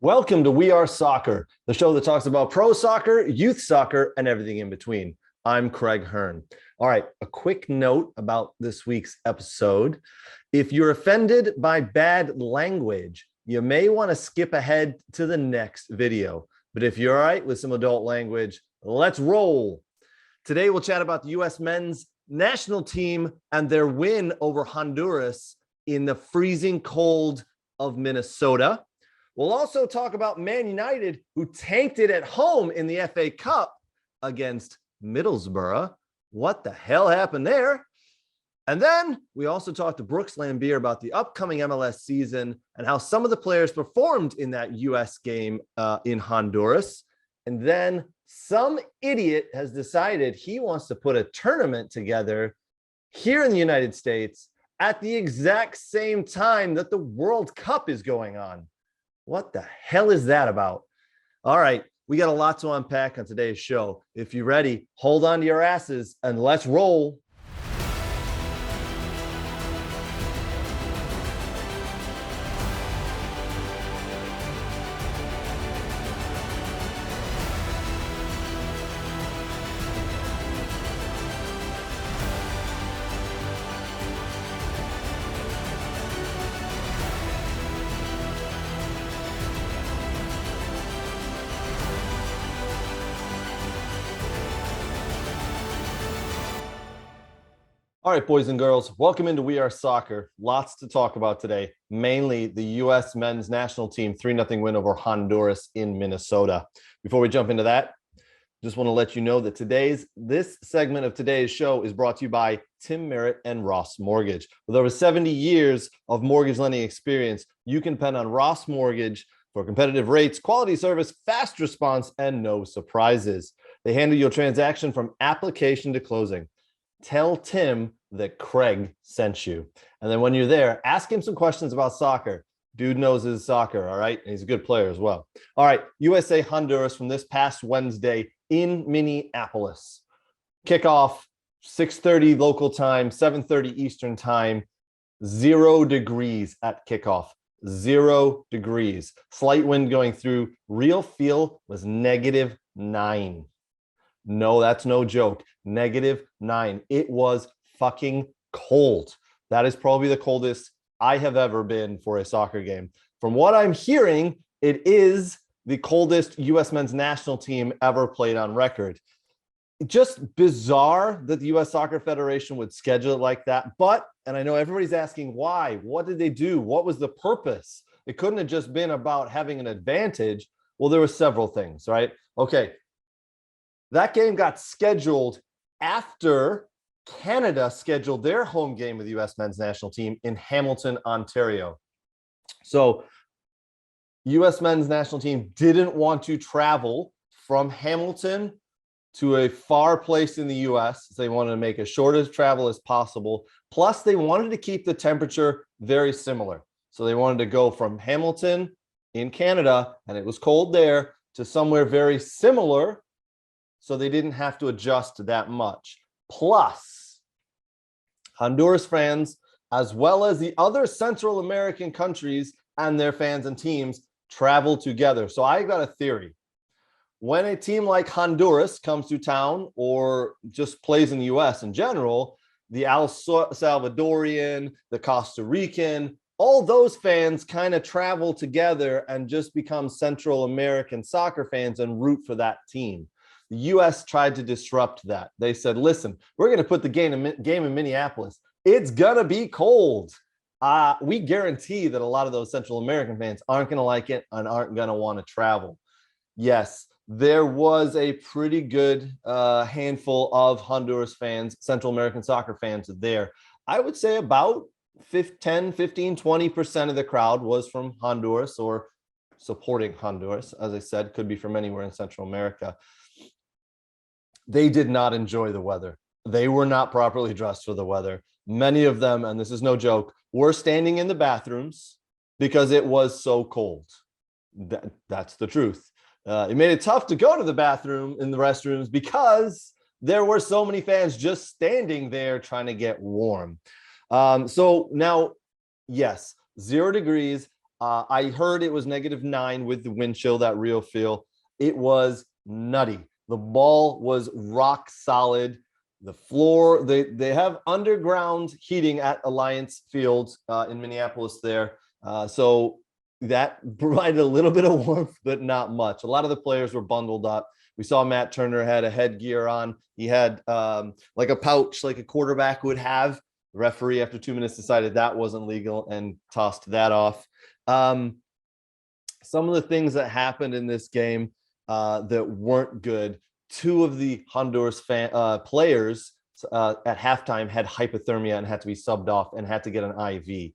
Welcome to We Are Soccer, the show that talks about pro soccer, youth soccer, and everything in between. I'm Craig Hearn. All right, a quick note about this week's episode. If you're offended by bad language, you may want to skip ahead to the next video. But if you're all right with some adult language, let's roll. Today, we'll chat about the U.S. men's national team and their win over Honduras in the freezing cold of Minnesota. We'll also talk about Man United, who tanked it at home in the FA Cup against Middlesbrough. What the hell happened there? And then we also talked to Brooks Lambert about the upcoming MLS season and how some of the players performed in that U.S. game in Honduras. And then some idiot has decided he wants to put a tournament together here in the United States at the exact same time that the World Cup is going on. What the hell is that about? All right, we got a lot to unpack on today's show. If you're ready, hold on to your asses and let's roll. All right, boys and girls, welcome into We Are Soccer. Lots to talk about today, mainly the U.S. men's national team 3-0 win over Honduras in Minnesota. Before we jump into that, just want to let you know that this segment of today's show is brought to you by Tim Merritt and Ross Mortgage. With over 70 years of mortgage lending experience, you can depend on Ross Mortgage for competitive rates, quality service, fast response, and no surprises. They handle your transaction from application to closing. Tell Tim that Craig sent you. And then when you're there, ask him some questions about soccer. Dude knows his soccer, all right? And he's a good player as well. All right, USA Honduras from this past Wednesday in Minneapolis. Kickoff, 6:30 local time, 7:30 Eastern time, 0 degrees at kickoff. 0 degrees. Slight wind going through. Real feel was -9. No, that's no joke. -9. It was fucking cold. That is probably the coldest I have ever been for a soccer game. From what I'm hearing, it is the coldest U.S. men's national team ever played on record. Just bizarre that the U.S. Soccer Federation would schedule it like that. But, and I know everybody's asking why, what did they do? What was the purpose? It couldn't have just been about having an advantage. Well, there were several things, right? Okay. That game got scheduled after Canada scheduled their home game with the U.S. men's national team in Hamilton, Ontario. So U.S. men's national team didn't want to travel from Hamilton to a far place in the U.S. They wanted to make as short as travel as possible. Plus, they wanted to keep the temperature very similar. So they wanted to go from Hamilton in Canada, and it was cold there, to somewhere very similar, so they didn't have to adjust that much. Plus, Honduras fans, as well as the other Central American countries and their fans and teams, travel together. So I got a theory. When a team like Honduras comes to town or just plays in the U.S. in general, the El Salvadorian, the Costa Rican, all those fans kind of travel together and just become Central American soccer fans and root for that team. The U.S. tried to disrupt that. They said, listen, we're going to put the game in Minneapolis. It's going to be cold. We guarantee that a lot of those Central American fans aren't going to like it and aren't going to want to travel. Yes, there was a pretty good handful of Honduras fans, Central American soccer fans there. I would say about 10, 15, 20% of the crowd was from Honduras or supporting Honduras. As I said, could be from anywhere in Central America. They did not enjoy the weather. They were not properly dressed for the weather. Many of them, and this is no joke, were standing in the bathrooms because it was so cold. That's the truth. It made it tough to go to the bathroom in the restrooms because there were so many fans just standing there trying to get warm. So now, yes, 0 degrees. I heard it was -9 with the wind chill, that real feel. It was nutty. The ball was rock solid. The floor, they have underground heating at Alliance Field in Minneapolis there. So that provided a little bit of warmth, but not much. A lot of the players were bundled up. We saw Matt Turner had a headgear on. He had like a pouch, like a quarterback would have. The referee, after 2 minutes, decided that wasn't legal and tossed that off. Some of the things that happened in this game that weren't good. Two of the Honduras players at halftime had hypothermia and had to be subbed off and had to get an IV.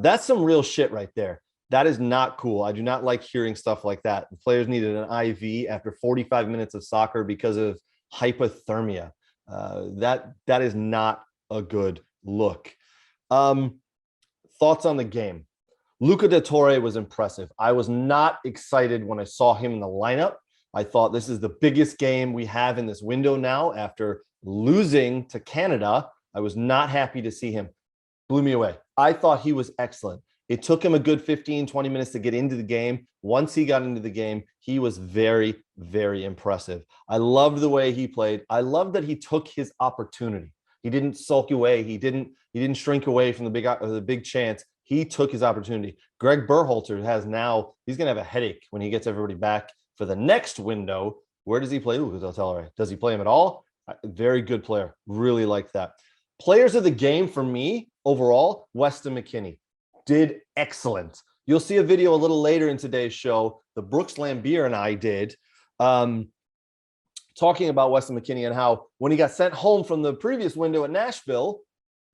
That's some real shit right there. That is not cool. I do not like hearing stuff like that. The players needed an IV after 45 minutes of soccer because of hypothermia. That is not a good look. Thoughts on the game? Luca Del Torre was impressive. I was not excited when I saw him in the lineup. I thought this is the biggest game we have in this window now after losing to Canada. I was not happy to see him. Blew me away. I thought he was excellent. It took him a good 15, 20 minutes to get into the game. Once he got into the game, he was very, very impressive. I loved the way he played. I loved that he took his opportunity. He didn't sulk away. He didn't shrink away from the big chance. He took his opportunity. Greg Berhalter he's going to have a headache when he gets everybody back for the next window. Where does he play Luca Del Torre? Does he play him at all? Very good player. Really like that. Players of the game for me overall, Weston McKennie did excellent. You'll see a video a little later in today's show. The Brooks Lambert and I did talking about Weston McKennie and how when he got sent home from the previous window at Nashville,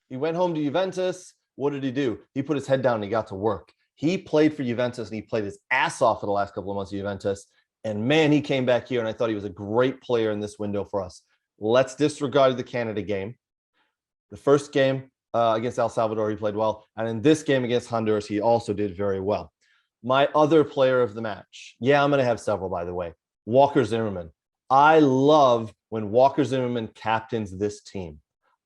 he went home to Juventus. What did he do? He put his head down and he got to work. He played for Juventus and he played his ass off for the last couple of months of Juventus. And man, he came back here and I thought he was a great player in this window for us. Let's disregard the Canada game. The first game against El Salvador, he played well. And in this game against Honduras, he also did very well. My other player of the match. Yeah, I'm going to have several, by the way. Walker Zimmerman. I love when Walker Zimmerman captains this team.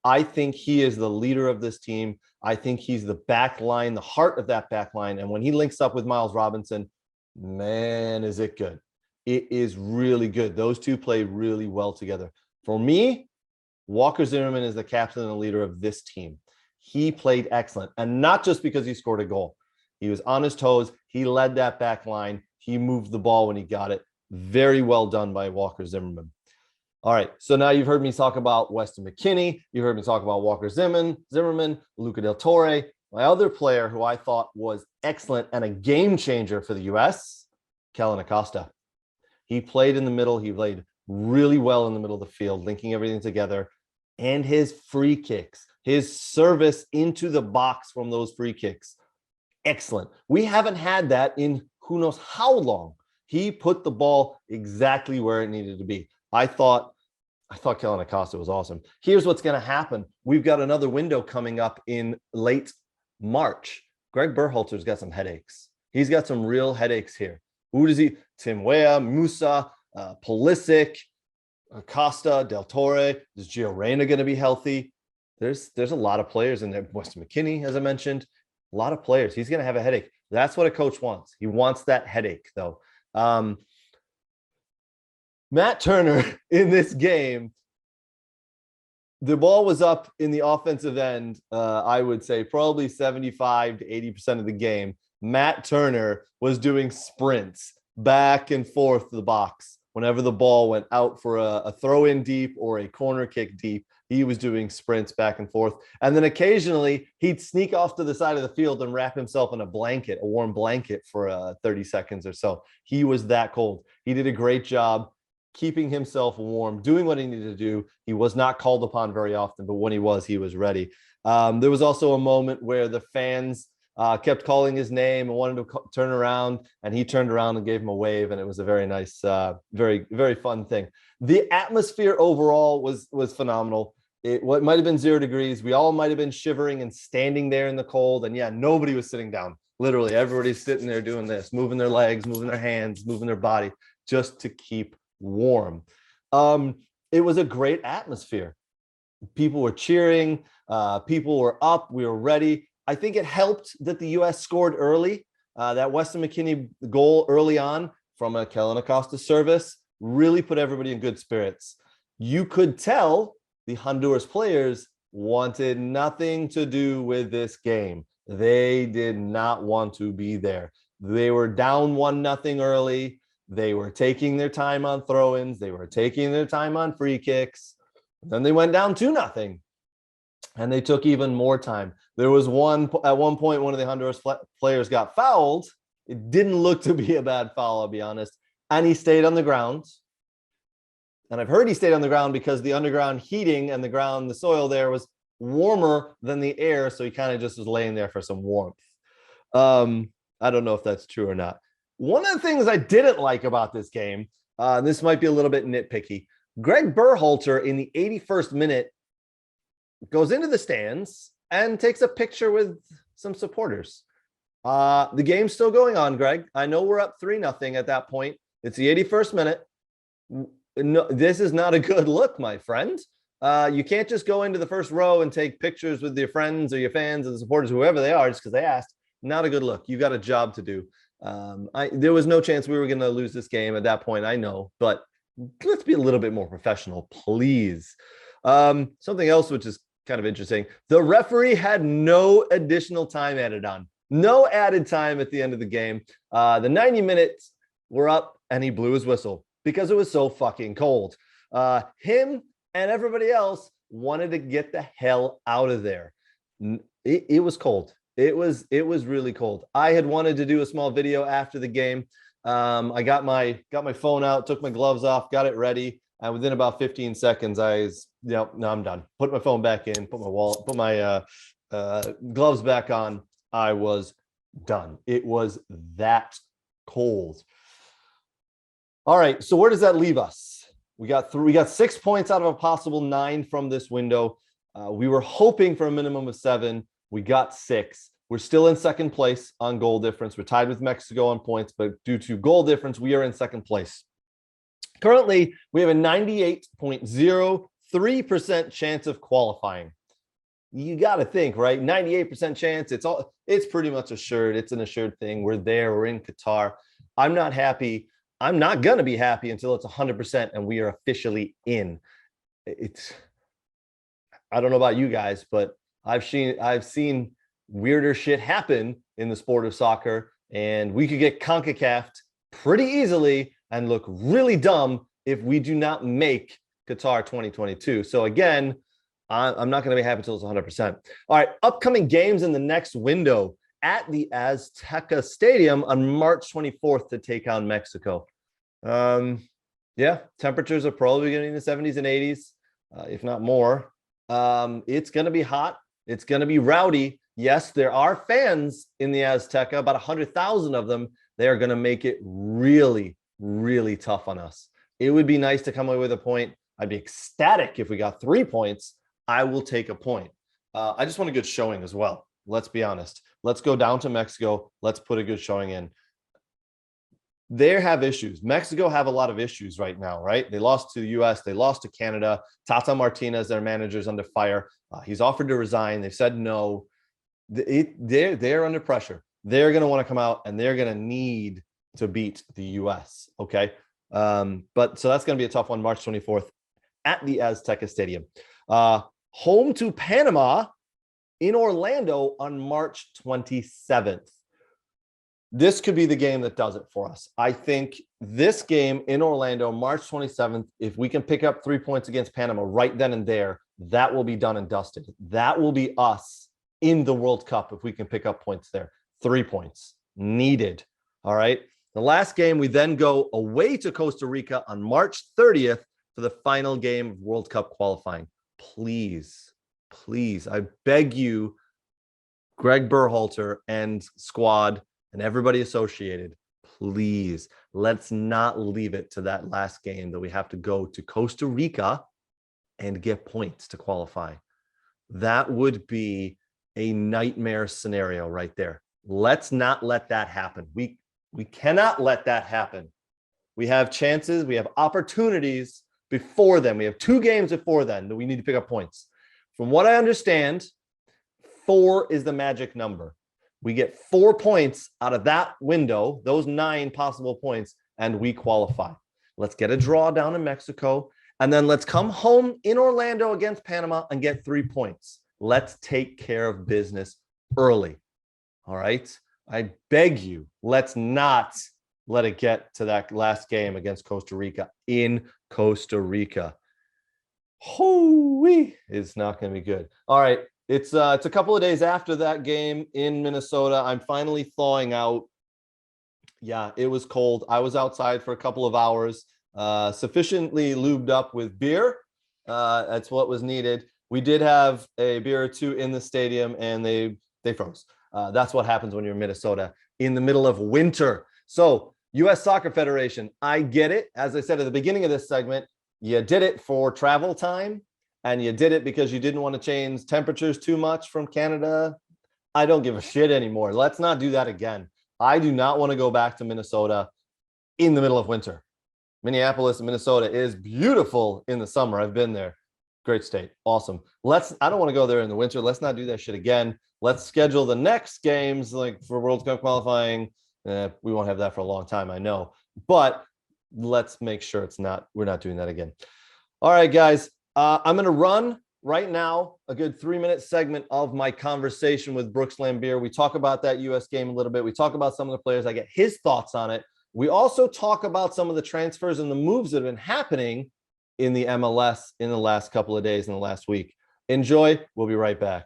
I think he is the leader of this team. I think he's the back line, the heart of that back line. And when he links up with Miles Robinson, man, is it good. It is really good. Those two play really well together. For me, Walker Zimmerman is the captain and the leader of this team. He played excellent. And not just because he scored a goal. He was on his toes. He led that back line. He moved the ball when he got it. Very well done by Walker Zimmerman. All right, so now you've heard me talk about Weston McKennie. You heard me talk about Walker Zimmerman, Luca Del Torre. My other player who I thought was excellent and a game changer for the U.S., Kellen Acosta. He played in the middle. He played really well in the middle of the field, linking everything together. And his free kicks, his service into the box from those free kicks, excellent. We haven't had that in who knows how long. He put the ball exactly where it needed to be. I thought Kellen Acosta was awesome. Here's what's going to happen. We've got another window coming up in late March. Greg Berhalter's got some headaches. He's got some real headaches here. Who does he? Tim Weah, Musa, Pulisic, Acosta, Del Torre. Is Gio Reyna going to be healthy? There's a lot of players in there. Weston McKennie, as I mentioned, a lot of players. He's going to have a headache. That's what a coach wants. He wants that headache, though. Matt Turner in this game, the ball was up in the offensive end, I would say probably 75 to 80% of the game. Matt Turner was doing sprints back and forth to the box. Whenever the ball went out for a throw in deep or a corner kick deep, he was doing sprints back and forth. And then occasionally he'd sneak off to the side of the field and wrap himself in a warm blanket for 30 seconds or so. He was that cold. He did a great job keeping himself warm, doing what he needed to do. He was not called upon very often, but when he was ready. There was also a moment where the fans kept calling his name and wanted to turn around, and he turned around and gave him a wave, and it was a very nice, very, very fun thing. The atmosphere overall was phenomenal. What might have been 0 degrees. We all might have been shivering and standing there in the cold, and yeah, nobody was sitting down. Literally, everybody's sitting there doing this, moving their legs, moving their hands, moving their body, just to keep warm. It was a great atmosphere. People were cheering. People were up. We were ready. I think it helped that the U.S. scored early. That Weston McKennie goal early on from a Kellen Acosta service really put everybody in good spirits. You could tell the Honduras players wanted nothing to do with this game. They did not want to be there. They were down 1-0 early. They were taking their time on throw-ins. They were taking their time on free kicks. Then they went down 2-0. And they took even more time. There was at one point, one of the Honduras players got fouled. It didn't look to be a bad foul, I'll be honest. And he stayed on the ground. And I've heard he stayed on the ground because the underground heating and the soil there was warmer than the air. So he kind of just was laying there for some warmth. I don't know if that's true or not. One of the things I didn't like about this game, this might be a little bit nitpicky. Greg Berhalter in the 81st minute goes into the stands and takes a picture with some supporters. The game's still going on, Greg. I know we're up 3-0 at that point. It's the 81st minute. No, this is not a good look, my friend. You can't just go into the first row and take pictures with your friends or your fans or the supporters, whoever they are, just because they asked. Not a good look. You've got a job to do. There was no chance we were going to lose this game at that point, I know, but let's be a little bit more professional, please. Something else which is kind of interesting. The referee had no additional time added on. No added time at the end of the game. The 90 minutes were up and he blew his whistle because it was so fucking cold. Him and everybody else wanted to get the hell out of there. It was cold. It was really cold. I had wanted to do a small video after the game. I got my phone out, took my gloves off, got it ready. And within about 15 seconds, no, I'm done. Put my phone back in, put my gloves back on. I was done. It was that cold. All right. So where does that leave us? We got 6 points out of a possible 9 from this window. We were hoping for a minimum of 7. We got 6. We're still in second place on goal difference. We're tied with Mexico on points, but due to goal difference, we are in second place. Currently, we have a 98.03% chance of qualifying. You got to think, right? 98% chance. It's pretty much assured. It's an assured thing. We're there. We're in Qatar. I'm not happy. I'm not going to be happy until it's 100% and we are officially in. I don't know about you guys, but I've seen weirder shit happen in the sport of soccer, and we could get CONCACAF'd pretty easily and look really dumb if we do not make Qatar 2022. So again, I'm not going to be happy until it's 100%. All right, upcoming games in the next window at the Azteca Stadium on March 24th to take on Mexico. Yeah, temperatures are probably going to be in the 70s and 80s, if not more. It's going to be hot. It's going to be rowdy. Yes, there are fans in the Azteca, about 100,000 of them. They are going to make it really, really tough on us. It would be nice to come away with a point. I'd be ecstatic if we got 3 points. I will take a point. I just want a good showing as well. Let's be honest. Let's go down to Mexico. Let's put a good showing in. They have issues. Mexico have a lot of issues right now, right? They lost to the U.S. They lost to Canada. Tata Martinez, their manager, is under fire. He's offered to resign. They've said no. They're under pressure. They're going to want to come out and they're going to need to beat the U.S. Okay. But so that's going to be a tough one, March 24th at the Azteca Stadium. Home to Panama in Orlando on March 27th. This could be the game that does it for us. I think this game in Orlando, March 27th, if we can pick up 3 points against Panama right then and there, that will be done and dusted. That will be us in the World Cup if we can pick up points there. 3 points needed. All right. The last game, we then go away to Costa Rica on March 30th for the final game of World Cup qualifying. Please, I beg you, Greg Berhalter and squad and everybody associated, please, let's not leave it to that last game that we have to go to Costa Rica and get points to qualify. That would be a nightmare scenario right there. Let's not let that happen. We cannot let that happen. We have chances, we have opportunities before then. We have 2 games before then that we need to pick up points. From what I understand, 4 is the magic number. We get 4 points out of that window, those 9 possible points, and we qualify. Let's get a draw down in Mexico, and then let's come home in Orlando against Panama and get 3 points. Let's take care of business early. All right. I beg you, let's not let it get to that last game against Costa Rica in Costa Rica. Hoo-wee, it's not going to be good. All right. It's a couple of days after that game in Minnesota. I'm finally thawing out. Yeah, it was cold. I was outside for a couple of hours, sufficiently lubed up with beer. That's what was needed. We did have a beer or two in the stadium, and they froze. That's what happens when you're in Minnesota in the middle of winter. So, U.S. Soccer Federation, I get it. As I said at the beginning of this segment, you did it for travel time, and you did it because you didn't want to change temperatures too much from Canada. I don't give a shit anymore. Let's not do that again. I do not want to go back to Minnesota in the middle of winter. Minneapolis, Minnesota is beautiful in the summer. I've been there. Great state. Awesome. I don't want to go there in the winter. Let's not do that shit again. Let's schedule the next games like for World Cup qualifying. We won't have that for a long time, I know. But let's make sure we're not doing that again. All right, guys. I'm going to run right now a good 3-minute segment of my conversation with Brooks Lambert. We talk about that U.S. game a little bit. We talk about some of the players. I get his thoughts on it. We also talk about some of the transfers and the moves that have been happening in the MLS in the last couple of days, in the last week. Enjoy. We'll be right back.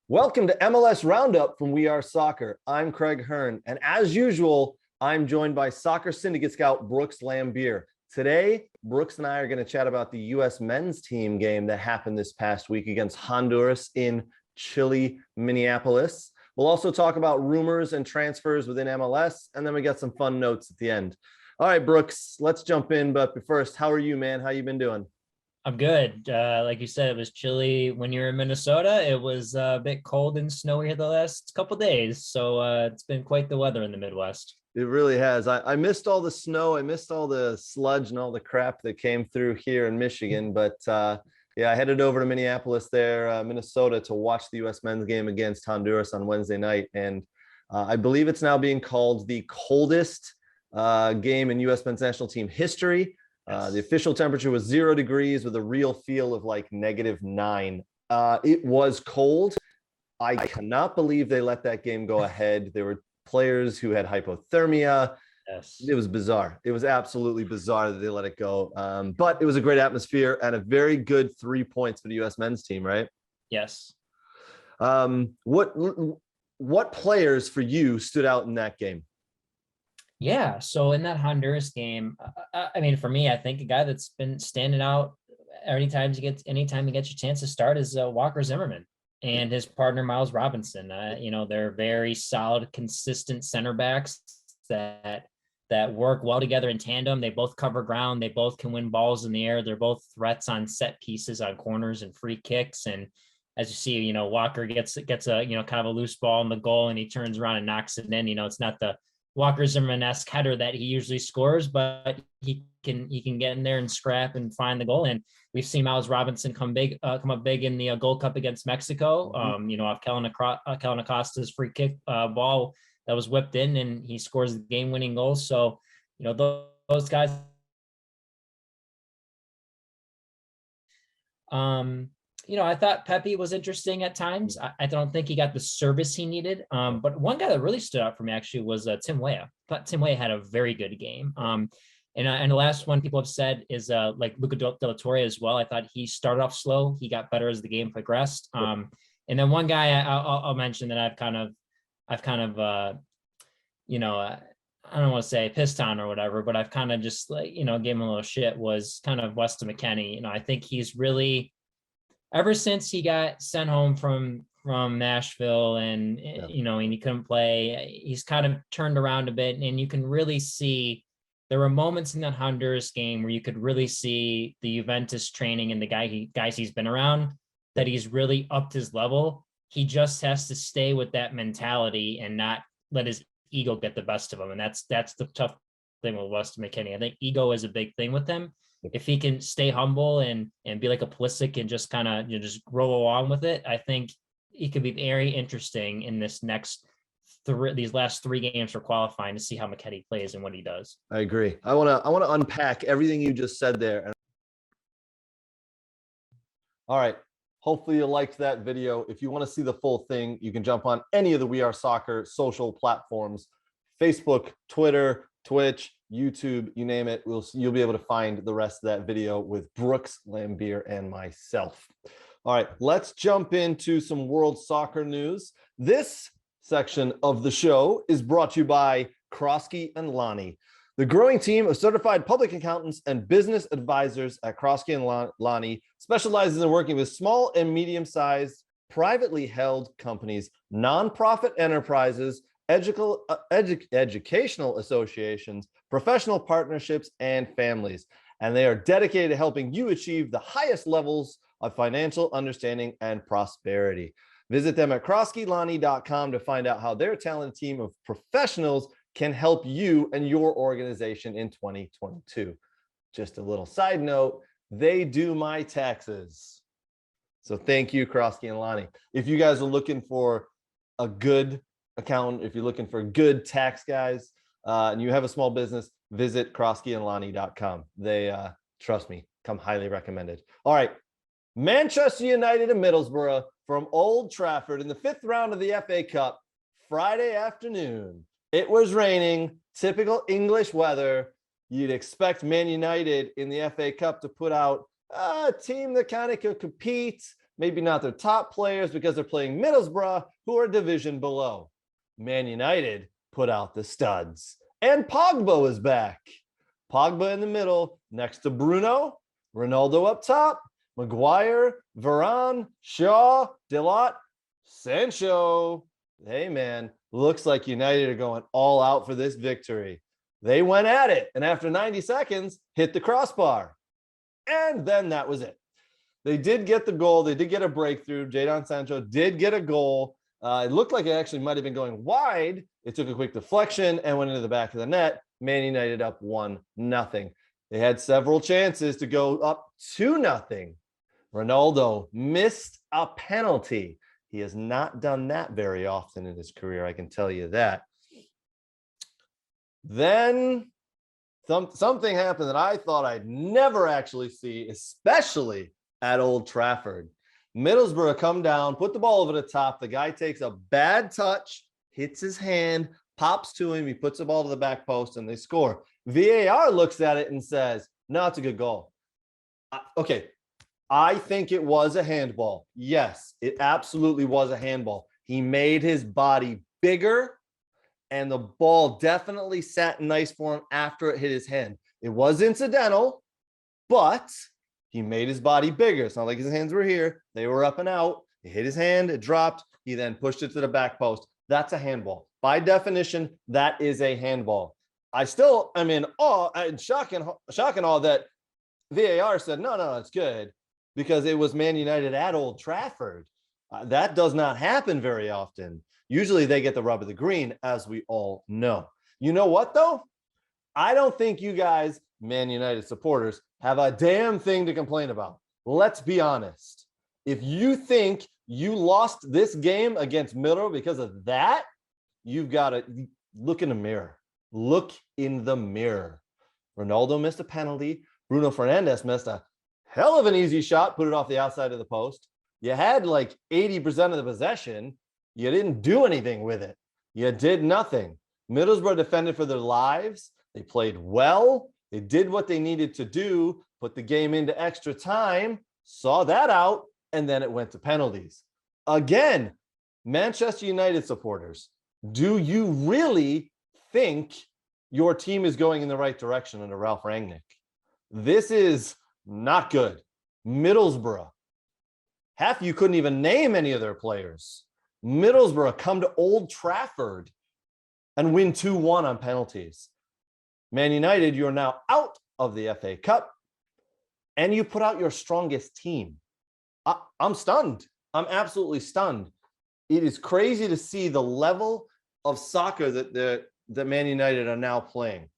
Welcome to MLS Roundup from We Are Soccer. I'm Craig Hearn, and as usual, I'm joined by soccer syndicate scout Brooks Lambert. Today, Brooks and I are going to chat about the U.S. men's team game that happened this past week against Honduras in chilly Minneapolis. We'll also talk about rumors and transfers within MLS, and then we got some fun notes at the end. All right, Brooks, let's jump in. But first, how are you, man? How you been doing? I'm good. Like you said, it was chilly when you were in Minnesota. It was a bit cold and snowy the last couple of days. So it's been quite the weather in the Midwest. It really has. I missed all the snow. I missed all the sludge and all the crap that came through here in Michigan. But yeah, I headed over to Minneapolis there, Minnesota, to watch the U.S. men's game against Honduras on Wednesday night. And I believe it's now being called the coldest game in U.S. men's national team history. The official temperature was 0 degrees with a real feel of like -9. It was cold. I cannot believe they let that game go ahead. There were players who had hypothermia. Yes. It was bizarre. It was absolutely bizarre that they let it go. But it was a great atmosphere and a very good 3 points for the U.S. men's team, right? Yes. What players for you stood out in that game? Yeah. So in that Honduras game, I mean, for me, I think a guy that's been standing out anytime he gets a chance to start is Walker Zimmerman and his partner Miles Robinson. They're very solid, consistent center backs that work well together in tandem. They both cover ground. They both can win balls in the air. They're both threats on set pieces, on corners and free kicks. And as you see, Walker gets a kind of a loose ball in the goal, and he turns around and knocks it in. It's not the Walker Zimmerman-esque header that he usually scores, but he can get in there and scrap and find the goal. And we've seen Miles Robinson come up big in the Gold Cup against Mexico. Off Kellen Acosta's free kick ball that was whipped in, and he scores the game-winning goal. So, those guys. I thought Pepe was interesting at times. I don't think he got the service he needed. But one guy that really stood out for me actually was Tim Weah. I thought Tim Weah had a very good game. And the last one people have said is like Luca De La Torre as well. I thought he started off slow. He got better as the game progressed. And then one guy I'll mention that I've kind of I don't want to say pissed on or whatever, but I've kind of just gave him a little shit was kind of Weston McKennie. I think he's really, ever since he got sent home from Nashville and, and he couldn't play, he's kind of turned around a bit. And you can really see there were moments in that Honduras game where you could really see the Juventus training and the guys he's been around, that he's really upped his level. He just has to stay with that mentality and not let his ego get the best of him. And that's the tough thing with Weston McKennie. I think ego is a big thing with him. If he can stay humble and be like a Pulisic and just kind of just roll along with it, I think it could be very interesting in these last 3 games for qualifying to see how McKetty plays and what he does. I agree. I want to unpack everything you just said there. All right. Hopefully you liked that video. If you want to see the full thing, you can jump on any of the We Are Soccer social platforms, Facebook, Twitter, Twitch, YouTube, you name it. You'll be able to find the rest of that video with Brooks, Lambert, and myself. All right, let's jump into some world soccer news. This section of the show is brought to you by Kroski and Lonnie, the growing team of certified public accountants and business advisors at Kroski and Lonnie specializes in working with small and medium-sized privately held companies, nonprofit enterprises, educational associations, professional partnerships, and families. And they are dedicated to helping you achieve the highest levels of financial understanding and prosperity. Visit them at kroskilani.com to find out how their talented team of professionals can help you and your organization in 2022. Just a little side note, they do my taxes. So thank you, Kroski and Lonnie. If you guys are looking for a good accountant, if you're looking for good tax guys, and you have a small business, visit kroskilani.com. They, trust me, come highly recommended. All right, Manchester United and Middlesbrough from Old Trafford in the 5th round of the FA Cup, Friday afternoon. It was raining, typical English weather. You'd expect Man United in the FA Cup to put out a team that kind of could compete, maybe not their top players because they're playing Middlesbrough, who are a division below. Man United put out the studs. And Pogba is back. Pogba in the middle, next to Bruno, Ronaldo up top, Maguire, Varane, Shaw, Delot, Sancho. Hey, man, looks like United are going all out for this victory. They went at it, and after 90 seconds, hit the crossbar. And then that was it. They did get the goal. They did get a breakthrough. Jadon Sancho did get a goal. It looked like it actually might have been going wide. It took a quick deflection and went into the back of the net. Man United up 1-0. They had several chances to go up 2-0. Ronaldo missed a penalty. He has not done that very often in his career, I can tell you that. Then something happened that I thought I'd never actually see, especially at Old Trafford. Middlesbrough come down, put the ball over the top. The guy takes a bad touch, hits his hand, pops to him. He puts the ball to the back post, and they score. VAR looks at it and says, no, it's a good goal. Okay, I think it was a handball. Yes, it absolutely was a handball. He made his body bigger, and the ball definitely sat nice for him after it hit his hand. It was incidental, but he made his body bigger. It's not like his hands were here. They were up and out. He hit his hand. It dropped. He then pushed it to the back post. That's a handball. By definition, that is a handball. I'm in awe and shock and awe that VAR said, no, it's good, because it was Man United at Old Trafford. That does not happen very often. Usually they get the rub of the green, as we all know. You know what, though? I don't think you guys, Man United supporters, have a damn thing to complain about. Let's be honest. If you think you lost this game against Middlesbrough because of that, you've got to look in the mirror. Look in the mirror. Ronaldo missed a penalty. Bruno Fernandes missed a hell of an easy shot, put it off the outside of the post. You had like 80% of the possession. You didn't do anything with it. You did nothing. Middlesbrough defended for their lives. They played well. They did what they needed to do, put the game into extra time, saw that out, and then it went to penalties. Again, Manchester United supporters, do you really think your team is going in the right direction under Ralph Rangnick? This is not good. Middlesbrough, half you couldn't even name any of their players. Middlesbrough come to Old Trafford and win 2-1 on penalties. Man United, you're now out of the FA Cup, and you put out your strongest team. I'm stunned. I'm absolutely stunned. It is crazy to see the level of soccer that Man United are now playing.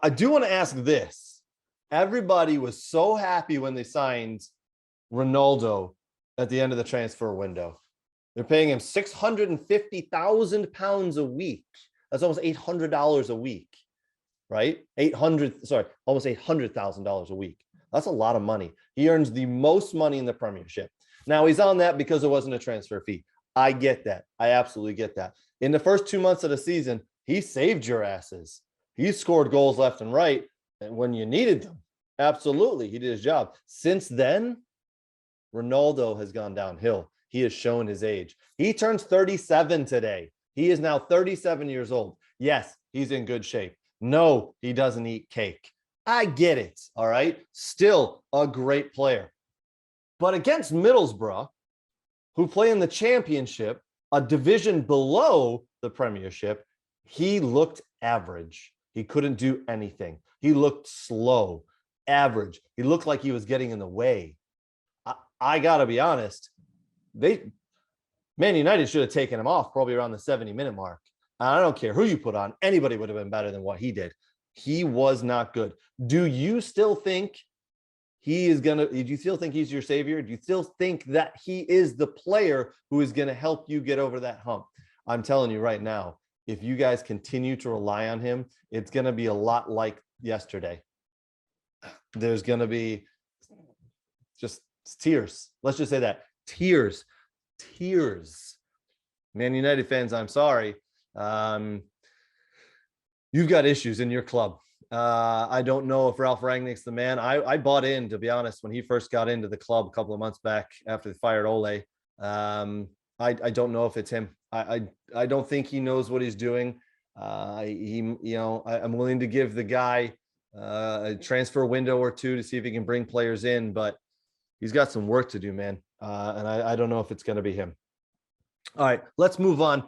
I do want to ask this. Everybody was so happy when they signed Ronaldo at the end of the transfer window. They're paying him 650,000 pounds a week. That's almost $800 a week, right? Almost $800,000 a week. That's a lot of money. He earns the most money in the Premiership. Now he's on that because it wasn't a transfer fee. I get that. I absolutely get that. In the first 2 months of the season, he saved your asses. He scored goals left and right when you needed them. Absolutely. He did his job. Since then, Ronaldo has gone downhill. He has shown his age. He turns 37 today. He is now 37 years old. Yes, he's in good shape. No, he doesn't eat cake. I get it. All right. Still a great player. But against Middlesbrough, who play in the Championship, a division below the Premiership, he looked average. He couldn't do anything. He looked slow, average. He looked like he was getting in the way. I got to be honest. Man United should have taken him off probably around the 70-minute mark. I don't care who you put on. Anybody would have been better than what he did. He was not good. Do you still think do you still think he's your savior? Do you still think that he is the player who is going to help you get over that hump? I'm telling you right now, if you guys continue to rely on him, it's going to be a lot like yesterday. There's going to be just tears. Let's just say that. Tears. Man United fans, I'm sorry. You've got issues in your club. I don't know if Ralph Rangnick's the man. I bought in, to be honest, when he first got into the club a couple of months back after they fired Ole. I don't know if it's him. I don't think he knows what he's doing. I'm willing to give the guy a transfer window or two to see if he can bring players in, but he's got some work to do, man. And I don't know if it's going to be him. All right, let's move on.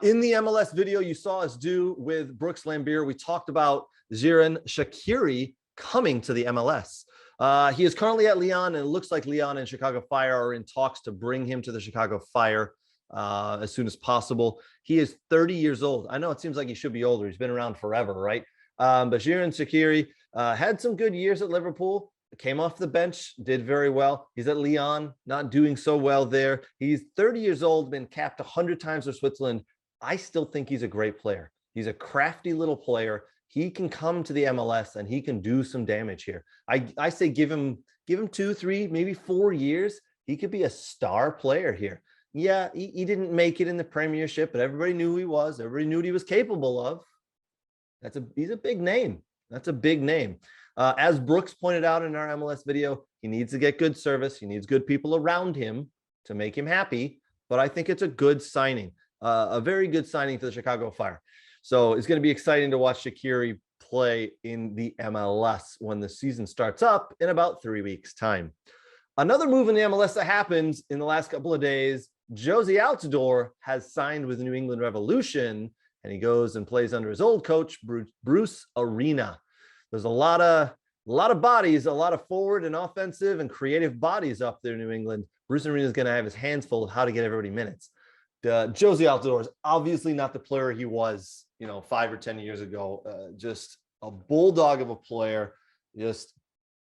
In the MLS video you saw us do with Brooks Lambert, we talked about Xherdan Shaqiri coming to the MLS. He is currently at Lyon, and it looks like Lyon and Chicago Fire are in talks to bring him to the Chicago Fire as soon as possible. He is 30 years old. I know it seems like he should be older. He's been around forever, right? But Xherdan Shaqiri had some good years at Liverpool. Came off the bench, did very well. He's at Lyon, not doing so well there. He's 30 years old, been capped 100 times for Switzerland. I still think he's a great player. He's a crafty little player. He can come to the MLS and he can do some damage here. I say give him 2, 3, maybe 4 years. He could be a star player here. Yeah, he didn't make it in the Premiership, but everybody knew who he was. Everybody knew what he was capable of. He's a big name. That's a big name. As Brooks pointed out in our MLS video, he needs to get good service. He needs good people around him to make him happy. But I think it's a good signing, a very good signing for the Chicago Fire. So it's going to be exciting to watch Shaqiri play in the MLS when the season starts up in about 3 weeks' time. Another move in the MLS that happens in the last couple of days, Josie Altidore has signed with the New England Revolution, and he goes and plays under his old coach, Bruce Arena. There's a lot of bodies, a lot of forward and offensive and creative bodies up there in New England. Bruce Arena is going to have his hands full of how to get everybody minutes. Josie Altidore is obviously not the player he was, 5 or 10 years ago. Just a bulldog of a player, just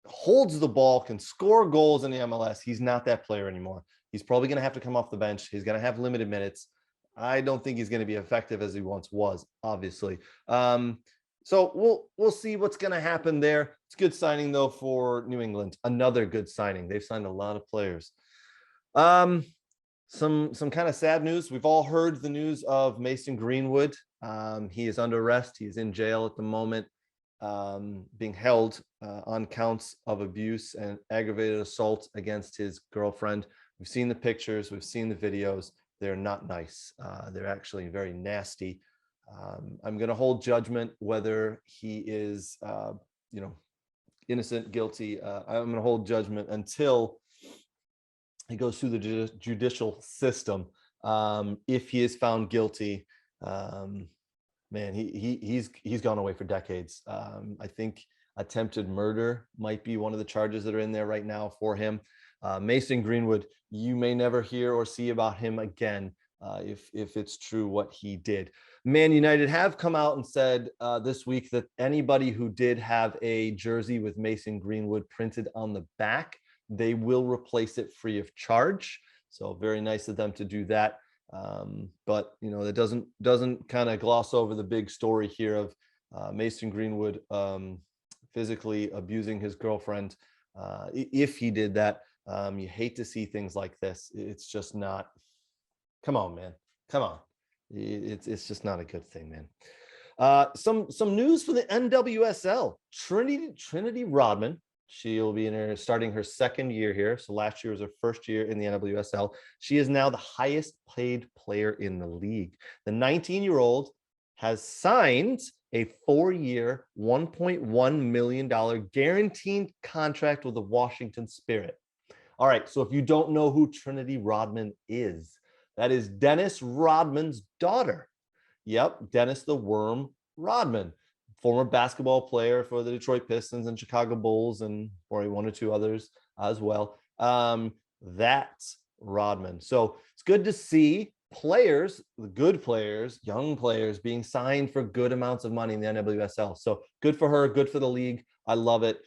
holds the ball, can score goals in the MLS. He's not that player anymore. He's probably going to have to come off the bench. He's going to have limited minutes. I don't think he's going to be effective as he once was, obviously. So we'll see what's going to happen there. It's a good signing, though, for New England. Another good signing. They've signed a lot of players. Some kind of sad news. We've all heard the news of Mason Greenwood. He is under arrest. He's in jail at the moment, being held on counts of abuse and aggravated assault against his girlfriend. We've seen the pictures. We've seen the videos. They're not nice. They're actually very nasty. I'm going to hold judgment whether he is, innocent, guilty. I'm going to hold judgment until he goes through the judicial system. If he is found guilty, man, he's gone away for decades. I think attempted murder might be one of the charges that are in there right now for him. Mason Greenwood, you may never hear or see about him again if it's true what he did. Man United have come out and said this week that anybody who did have a jersey with Mason Greenwood printed on the back they will replace it free of charge. So very nice of them to do that. But that doesn't kind of gloss over the big story here of Mason Greenwood physically abusing his girlfriend. If he did that, you hate to see things like this. It's just not. Come on, man. Come on. It's just not a good thing, man. Some news for the NWSL. Trinity Rodman. She'll be starting her second year here. So last year was her first year in the NWSL. She is now the highest paid player in the league. The 19-year-old has signed a 4-year, $1.1 million guaranteed contract with the Washington Spirit. All right, so if you don't know who Trinity Rodman is, that is Dennis Rodman's daughter. Yep, Dennis the Worm Rodman, former basketball player for the Detroit Pistons and Chicago Bulls, and probably one or two others as well. That's Rodman. So it's good to see players, the good players, young players being signed for good amounts of money in the NWSL. So good for her, good for the league. I love it.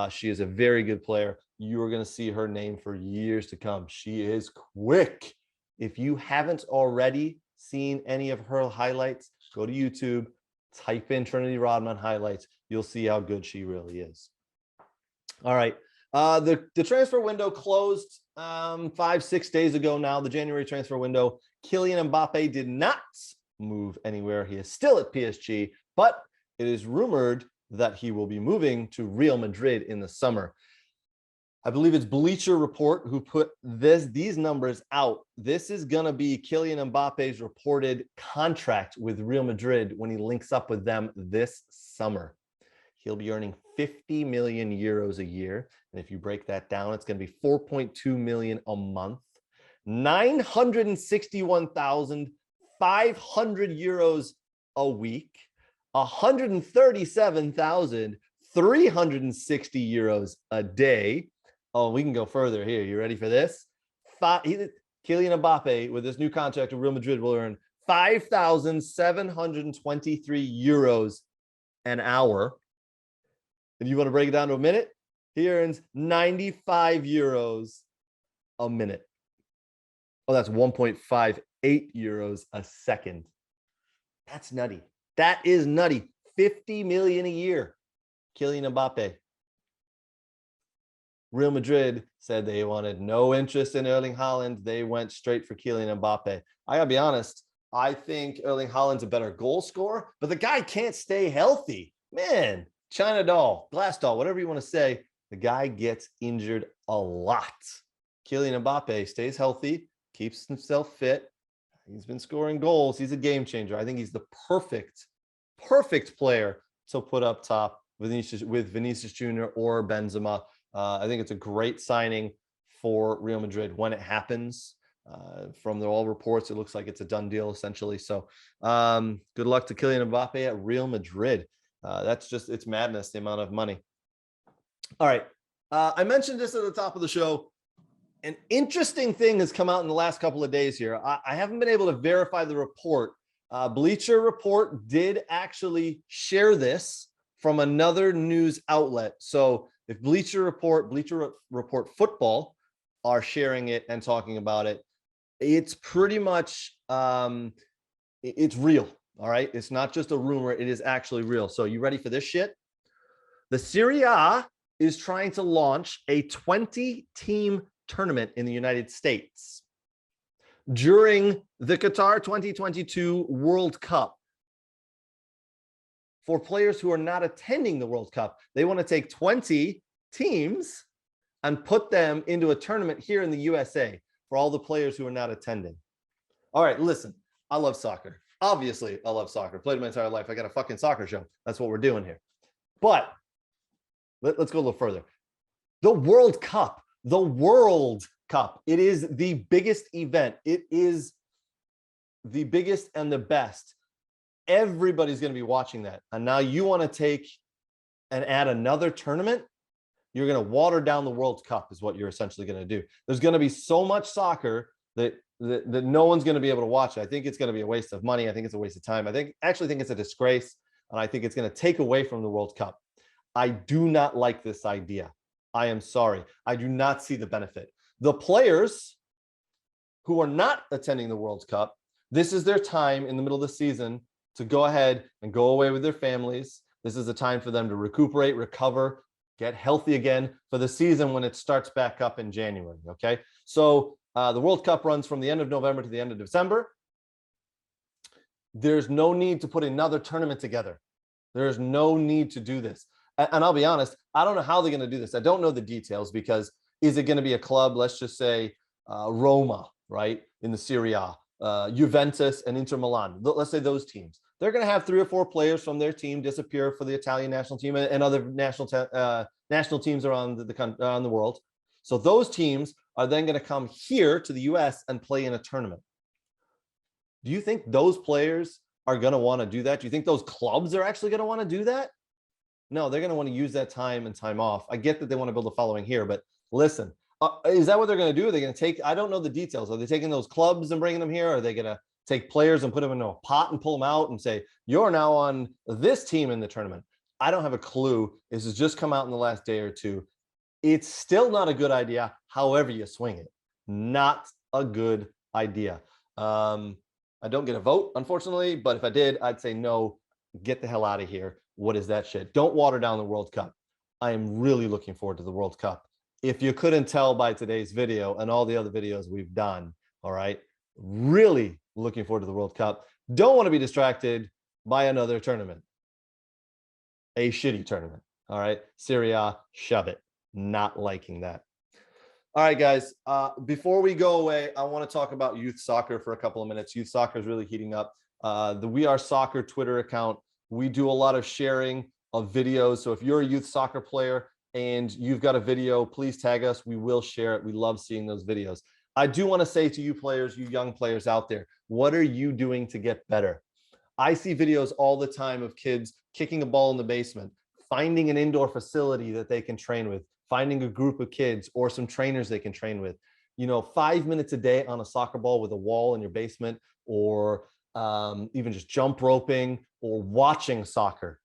She is a very good player. You are going to see her name for years to come. She is quick. If you haven't already seen any of her highlights, go to YouTube, type in Trinity Rodman highlights. You'll see how good she really is. All right. The transfer window closed 5-6 days ago now, the January transfer window. Kylian Mbappe did not move anywhere. He is still at PSG, but it is rumored that he will be moving to Real Madrid in the summer. I believe it's Bleacher Report who put these numbers out. This is going to be Kylian Mbappe's reported contract with Real Madrid when he links up with them this summer. He'll be earning 50 million euros a year. And if you break that down, it's going to be 4.2 million a month, 961,500 euros a week, 137,360 euros a day. Oh, we can go further here. You ready for this? Kylian Mbappe, with this new contract with Real Madrid, will earn 5,723 euros an hour. And you want to break it down to a minute? He earns 95 euros a minute. Oh, that's 1.58 euros a second. That's nutty. That is nutty. 50 million a year. Kylian Mbappe. Real Madrid said they wanted no interest in Erling Haaland. They went straight for Kylian Mbappe. I gotta be honest. I think Erling Haaland's a better goal scorer, but the guy can't stay healthy. Man, China doll, glass doll, whatever you want to say, the guy gets injured a lot. Kylian Mbappe stays healthy, keeps himself fit. He's been scoring goals. He's a game changer. I think he's the perfect player to put up top with Vinicius Jr. or Benzema. I think it's a great signing for Real Madrid when it happens. From all reports, it looks like it's a done deal essentially. So good luck to Kylian Mbappe at Real Madrid. It's madness, the amount of money. All right. I mentioned this at the top of the show. An interesting thing has come out in the last couple of days here. I haven't been able to verify the report. Bleacher Report did actually share this from another news outlet. So if Bleacher Report Football are sharing it and talking about it, it's pretty much, it's real. All right. It's not just a rumor. It is actually real. So you ready for this shit? The Serie A is trying to launch a 20-team tournament in the United States during the Qatar 2022 World Cup. For players who are not attending the World Cup, they want to take 20 teams and put them into a tournament here in the USA for all the players who are not attending. All right, listen, I love soccer. Obviously, I love soccer. Played my entire life. I got a fucking soccer show. That's what we're doing here. But let's go a little further. The World Cup. It is the biggest event. It is the biggest and the best. Everybody's going to be watching that. And now you want to take and add another tournament? You're going to water down the World Cup is what you're essentially going to do. There's going to be so much soccer that no one's going to be able to watch it. I think it's going to be a waste of money. I think it's a waste of time. I actually think it's a disgrace. And I think it's going to take away from the World Cup. I do not like this idea. I am sorry. I do not see the benefit. The players who are not attending the World Cup, this is their time in the middle of the season to go ahead and go away with their families. This is a time for them to recuperate, recover, get healthy again for the season when it starts back up in January. Okay. So the World Cup runs from the end of November to the end of December. There's no need to put another tournament together. There's no need to do this. And I'll be honest, I don't know how they're going to do this. I don't know the details because is it going to be a club, let's just say Roma, right, in the Serie A, Juventus and Inter Milan. Let's say those teams. They're going to have 3 or 4 players from their team disappear for the Italian national team and other national teams around the world. So those teams are then going to come here to the U.S. and play in a tournament. Do you think those players are going to want to do that? Do you think those clubs are actually going to want to do that? No, they're going to want to use that time and time off. I get that they want to build a following here, but listen, is that what they're going to do? Are they going to take, I don't know the details. Are they taking those clubs and bringing them here? Are they going to take players and put them in a pot and pull them out and say, you're now on this team in the tournament? I don't have a clue. This has just come out in the last day or two. It's still not a good idea. However you swing it, not a good idea. I don't get a vote, unfortunately, but if I did, I'd say no, get the hell out of here. What is that shit? Don't water down the World Cup. I am really looking forward to the World Cup. If you couldn't tell by today's video and all the other videos we've done, all right, really looking forward to the World Cup. Don't want to be distracted by another tournament. A shitty tournament, all right? Serie A, shove it. Not liking that. All right, guys, before we go away, I want to talk about youth soccer for a couple of minutes. Youth soccer is really heating up. The We Are Soccer Twitter account, we do a lot of sharing of videos. So if you're a youth soccer player and you've got a video, please tag us. We will share it. We love seeing those videos. I do want to say to you players, you young players out there, what are you doing to get better? I see videos all the time of kids kicking a ball in the basement, finding an indoor facility that they can train with, finding a group of kids or some trainers they can train with. You know, 5 minutes a day on a soccer ball with a wall in your basement, or even just jump roping or watching soccer.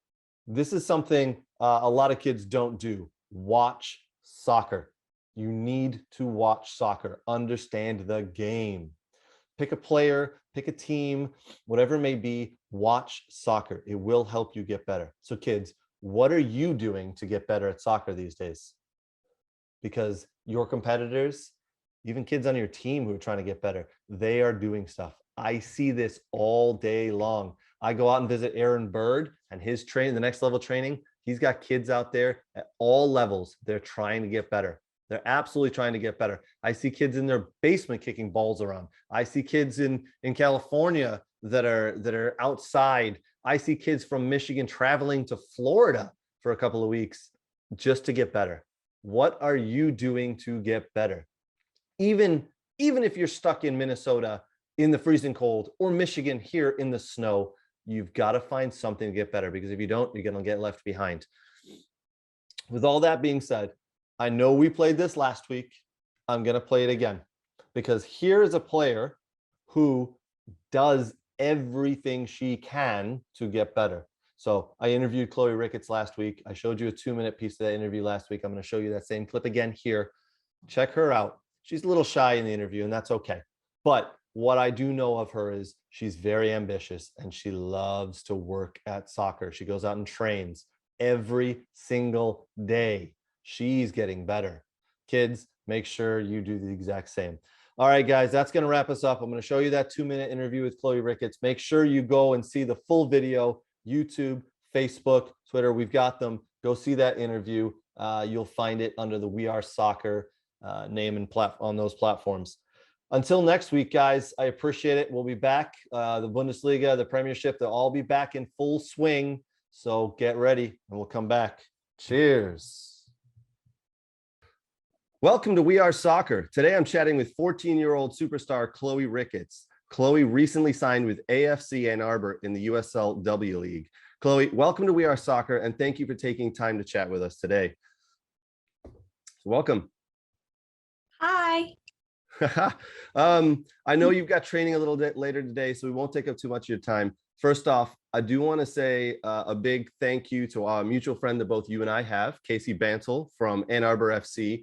This is something a lot of kids don't do. Watch soccer. You need to watch soccer. Understand the game. Pick a player, pick a team, whatever it may be, watch soccer. It will help you get better. So kids, what are you doing to get better at soccer these days? Because your competitors, even kids on your team who are trying to get better, they are doing stuff. I see this all day long. I go out and visit Aaron Bird and his training, the next level training. He's got kids out there at all levels. They're trying to get better. They're absolutely trying to get better. I see kids in their basement kicking balls around. I see kids in California that are outside. I see kids from Michigan traveling to Florida for a couple of weeks just to get better. What are you doing to get better? Even if you're stuck in Minnesota in the freezing cold or Michigan here in the snow, you've got to find something to get better, because if you don't, you're going to get left behind. With all that being said, I know we played this last week. I'm going to play it again, because here is a player who does everything she can to get better. So I interviewed Chloe Ricketts last week. I showed you a 2-minute piece of that interview last week. I'm going to show you that same clip again here. Check her out. She's a little shy in the interview, and that's okay. But what I do know of her is she's very ambitious and she loves to work at soccer. She goes out and trains every single day. She's getting better. Kids, make sure you do the exact same. All right, guys, that's going to wrap us up. I'm going to show you that 2-minute interview with Chloe Ricketts. Make sure you go and see the full video. YouTube, Facebook, Twitter, we've got them. Go see that interview. You'll find it under the We Are Soccer name and on those platforms. Until next week, guys, I appreciate it. We'll be back. The Bundesliga, the Premiership, they'll all be back in full swing. So get ready and we'll come back. Cheers. Welcome to We Are Soccer. Today I'm chatting with 14-year-old superstar Chloe Ricketts. Chloe recently signed with AFC Ann Arbor in the USLW League. Chloe, welcome to We Are Soccer, and thank you for taking time to chat with us today. Welcome. Hi. I know you've got training a little bit later today, so we won't take up too much of your time. First off, I do want to say a big thank you to our mutual friend that both you and I have, Casey Bantle from Ann Arbor FC.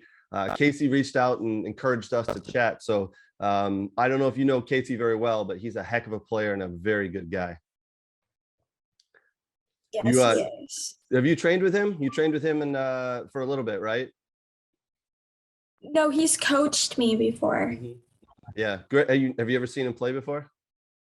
Casey reached out and encouraged us to chat. So I don't know if you know Casey very well, but he's a heck of a player and a very good guy. Yes, he is. Have you trained with him? You trained with him and for a little bit, right? No, he's coached me before. Yeah, great. Have you ever seen him play before?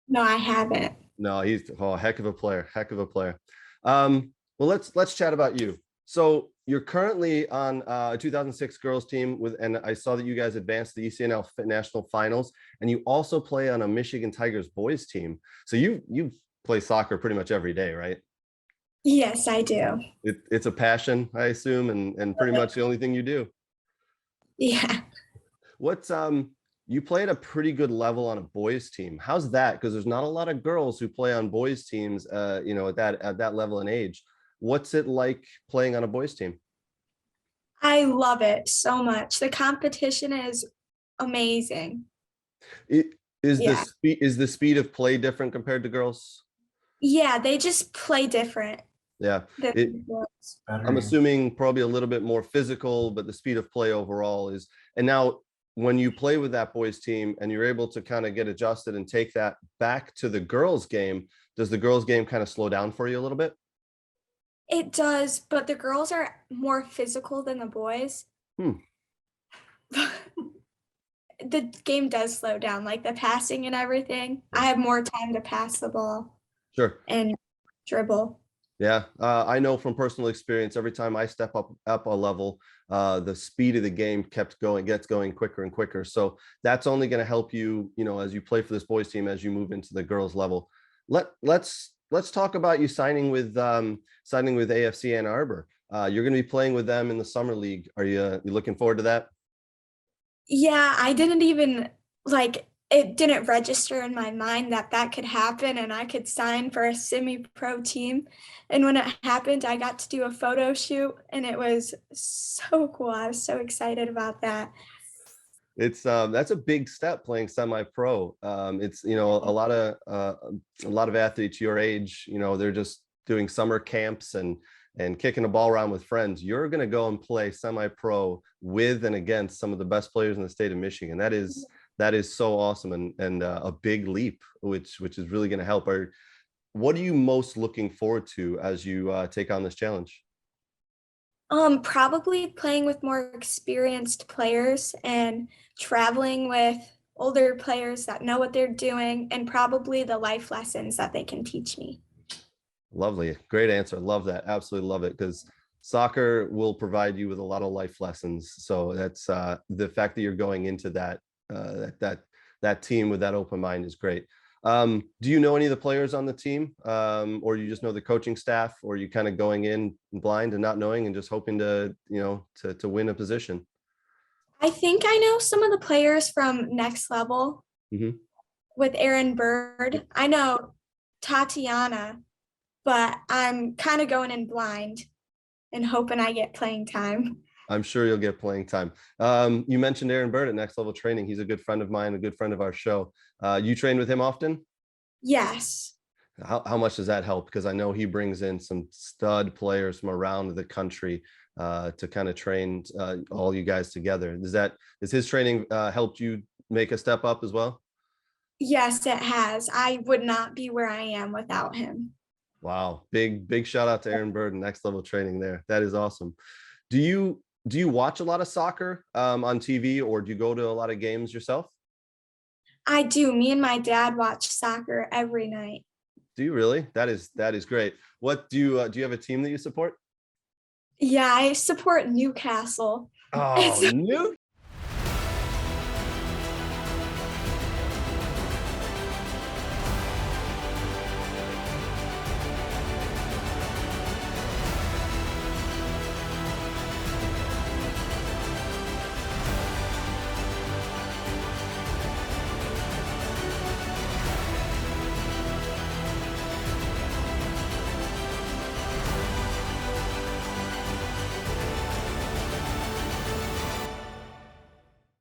No, I haven't. No, he's a heck of a player. Heck of a player. Well, let's chat about you. So you're currently on a 2006 girls team and I saw that you guys advanced the ECNL national finals, and you also play on a Michigan Tigers boys team. So you play soccer pretty much every day, right? Yes, I do. It's a passion, I assume, and pretty much the only thing you do. Yeah. What's you play at a pretty good level on a boys team. How's that? Because there's not a lot of girls who play on boys teams, you know, at that level and age. What's it like playing on a boys team? I love it so much. The competition is amazing. Is Yeah. the speed of play different compared to girls? Yeah, they just play different Yeah. than the boys. I'm assuming probably a little bit more physical, but the speed of play overall is. And now when you play with that boys team and you're able to kind of get adjusted and take that back to the girls game, does the girls game kind of slow down for you a little bit? It does, but the girls are more physical than the boys. The game does slow down, like the passing and everything. I have more time to pass the ball Sure. and dribble. Yeah, I know from personal experience, every time I step up a level, the speed of the game gets going quicker and quicker. So that's only going to help you, you know, as you play for this boys team, as you move into the girls level. Let's talk about you signing with AFC Ann Arbor. You're going to be playing with them in the summer league. Are you looking forward to that? Yeah, I didn't even it didn't register in my mind that that could happen and I could sign for a semi-pro team. And when it happened, I got to do a photo shoot and it was so cool. I was so excited about that. It's that's a big step playing semi-pro. It's, you know, a lot of athletes your age, you know, they're just doing summer camps and kicking a ball around with friends. You're going to go and play semi-pro with and against some of the best players in the state of Michigan. That is so awesome and a big leap, which is really going to help. What are you most looking forward to as you take on this challenge? Probably playing with more experienced players and traveling with older players that know what they're doing and probably the life lessons that they can teach me. Lovely. Great answer. Love that. Absolutely love it, because soccer will provide you with a lot of life lessons. So that's the fact that you're going into that team with that open mind is great. Do you know any of the players on the team, or you just know the coaching staff, or you kind of going in blind and not knowing and just hoping to, you know, to win a position? I think I know some of the players from Next Level with Aaron Bird. I know Tatiana, but I'm kind of going in blind and hoping I get playing time. I'm sure you'll get playing time. You mentioned Aaron Bird at Next Level Training. He's a good friend of mine, a good friend of our show. You train with him often? Yes. How much does that help? Because I know he brings in some stud players from around the country to kind of train all you guys together. Has his training helped you make a step up as well? Yes, it has. I would not be where I am without him. Wow. Big shout out to Aaron Bird and Next Level Training there. That is awesome. Do you watch a lot of soccer on TV, or do you go to a lot of games yourself? I do. Me and my dad watch soccer every night. Do you really? That is great. What do you have a team that you support? Yeah, I support Newcastle. Oh,